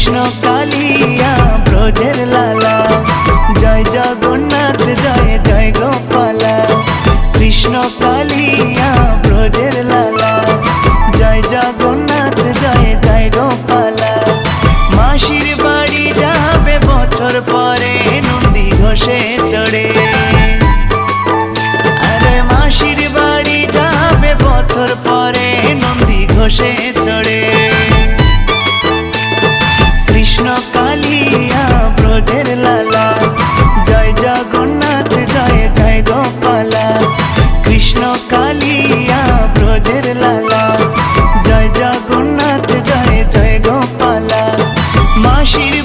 কৃষ্ণ কালিয়া ব্রজের লালা, জয় জগন্নাথ জয় জয় গোপালা। কৃষ্ণ কালিয়া ব্রজের লালা, জয় জগন্নাথ জয় জয় গোপালা। মাসির বাড়ি যাবে বছর পরে নন্দী ঘোষে চড়ে, আরে মাসির বাড়ি যাবে বছর পরে নন্দী ঘোষে চড়ে। কৃষ্ণ কালিয়া ব্রজের লালা, জয় জগন্নাথ জয় জয় গোপালা। কৃষ্ণ কালিয়া ব্রজের লালা, জয় জগন্নাথ জয় জয় গোপালা। মাসির